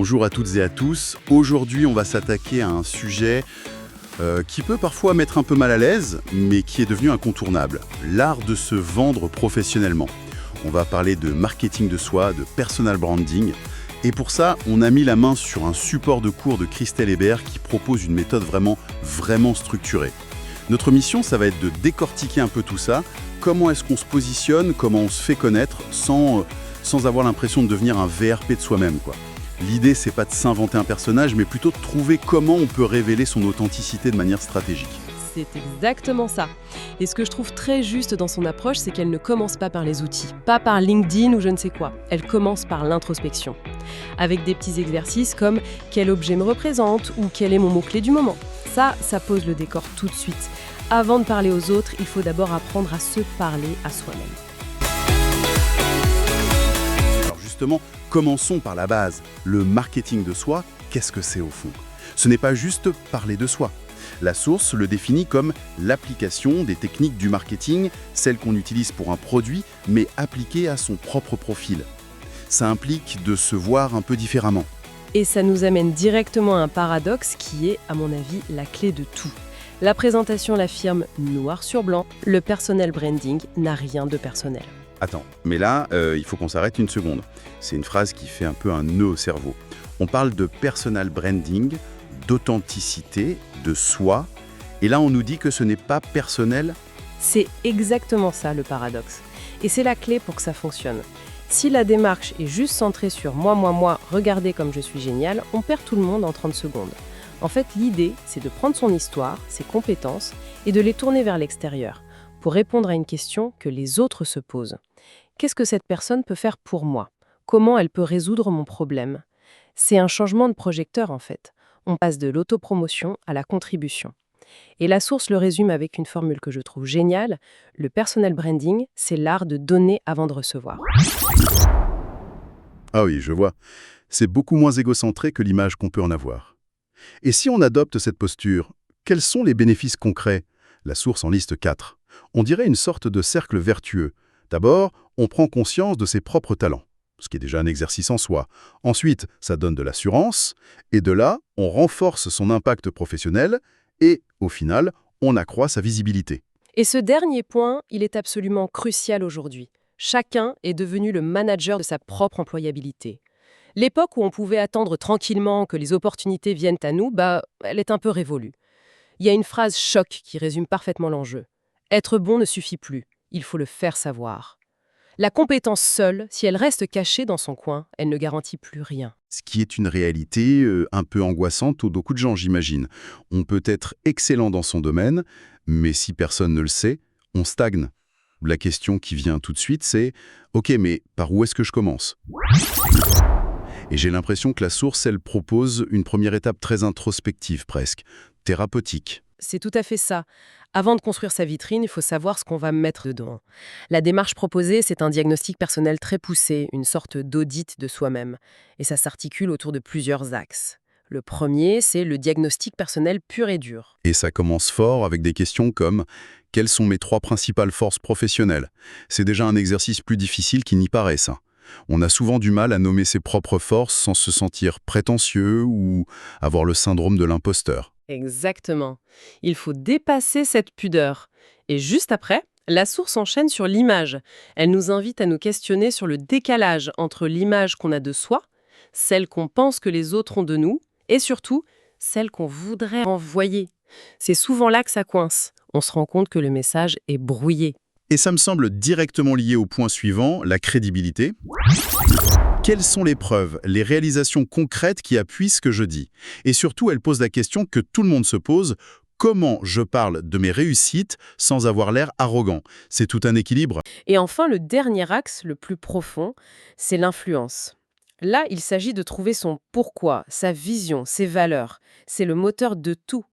Bonjour à toutes et à tous. Aujourd'hui, on va s'attaquer à un sujet qui peut parfois mettre un peu mal à l'aise, mais qui est devenu incontournable. L'art de se vendre professionnellement. On va parler de marketing de soi, de personal branding. Et pour ça, on a mis la main sur un support de cours de Christelle Hébert qui propose une méthode vraiment structurée. Notre mission, ça va être de décortiquer un peu tout ça. Comment est-ce qu'on se positionne, comment on se fait connaître sans avoir l'impression de devenir un VRP de soi-même, quoi. L'idée, c'est pas de s'inventer un personnage, mais plutôt de trouver comment on peut révéler son authenticité de manière stratégique. C'est exactement ça. Et ce que je trouve très juste dans son approche, c'est qu'elle ne commence pas par les outils, pas par LinkedIn ou je ne sais quoi. Elle commence par l'introspection. Avec des petits exercices comme quel objet me représente ou quel est mon mot-clé du moment. Ça pose le décor tout de suite. Avant de parler aux autres, il faut d'abord apprendre à se parler à soi-même. Alors justement, commençons par la base. Le marketing de soi, qu'est-ce que c'est au fond? Ce n'est pas juste parler de soi. La source le définit comme l'application des techniques du marketing, celles qu'on utilise pour un produit, mais appliquées à son propre profil. Ça implique de se voir un peu différemment. Et ça nous amène directement à un paradoxe qui est, à mon avis, la clé de tout. La présentation l'affirme noir sur blanc, le personal branding n'a rien de personnel. Attends, mais là, il faut qu'on s'arrête une seconde. C'est une phrase qui fait un peu un nœud au cerveau. On parle de personal branding, d'authenticité, de soi, et là on nous dit que ce n'est pas personnel. C'est exactement ça le paradoxe. Et c'est la clé pour que ça fonctionne. Si la démarche est juste centrée sur moi, regardez comme je suis génial, on perd tout le monde en 30 secondes. En fait, l'idée, c'est de prendre son histoire, ses compétences, et de les tourner vers l'extérieur, pour répondre à une question que les autres se posent. Qu'est-ce que cette personne peut faire pour moi? Comment elle peut résoudre mon problème? C'est un changement de projecteur en fait. On passe de l'autopromotion à la contribution. Et la source le résume avec une formule que je trouve géniale. Le personal branding, c'est l'art de donner avant de recevoir. Ah oui, je vois. C'est beaucoup moins égocentré que l'image qu'on peut en avoir. Et si on adopte cette posture, quels sont les bénéfices concrets? La source en liste 4. On dirait une sorte de cercle vertueux. D'abord, on prend conscience de ses propres talents, ce qui est déjà un exercice en soi. Ensuite, ça donne de l'assurance, et de là, on renforce son impact professionnel, et, au final, on accroît sa visibilité. Et ce dernier point, il est absolument crucial aujourd'hui. Chacun est devenu le manager de sa propre employabilité. L'époque où on pouvait attendre tranquillement que les opportunités viennent à nous, elle est un peu révolue. Il y a une phrase choc qui résume parfaitement l'enjeu. Être bon ne suffit plus, il faut le faire savoir. La compétence seule, si elle reste cachée dans son coin, elle ne garantit plus rien. Ce qui est une réalité un peu angoissante pour beaucoup de gens, j'imagine. On peut être excellent dans son domaine, mais si personne ne le sait, on stagne. La question qui vient tout de suite, c'est « Ok, mais par où est-ce que je commence ?» Et j'ai l'impression que la source, elle propose une première étape très introspective presque, thérapeutique. C'est tout à fait ça. Avant de construire sa vitrine, il faut savoir ce qu'on va mettre dedans. La démarche proposée, c'est un diagnostic personnel très poussé, une sorte d'audit de soi-même. Et ça s'articule autour de plusieurs axes. Le premier, c'est le diagnostic personnel pur et dur. Et ça commence fort avec des questions comme « Quelles sont mes 3 principales forces professionnelles ?» C'est déjà un exercice plus difficile qu'il n'y paraît, ça. On a souvent du mal à nommer ses propres forces sans se sentir prétentieux ou avoir le syndrome de l'imposteur. Exactement. Il faut dépasser cette pudeur. Et juste après, la source enchaîne sur l'image. Elle nous invite à nous questionner sur le décalage entre l'image qu'on a de soi, celle qu'on pense que les autres ont de nous, et surtout, celle qu'on voudrait envoyer. C'est souvent là que ça coince. On se rend compte que le message est brouillé. Et ça me semble directement lié au point suivant, la crédibilité. Quelles sont les preuves, les réalisations concrètes qui appuient ce que je dis? Et surtout, elle pose la question que tout le monde se pose, comment je parle de mes réussites sans avoir l'air arrogant? C'est tout un équilibre. Et enfin, le dernier axe, le plus profond, c'est l'influence. Là, il s'agit de trouver son pourquoi, sa vision, ses valeurs. C'est le moteur de tout.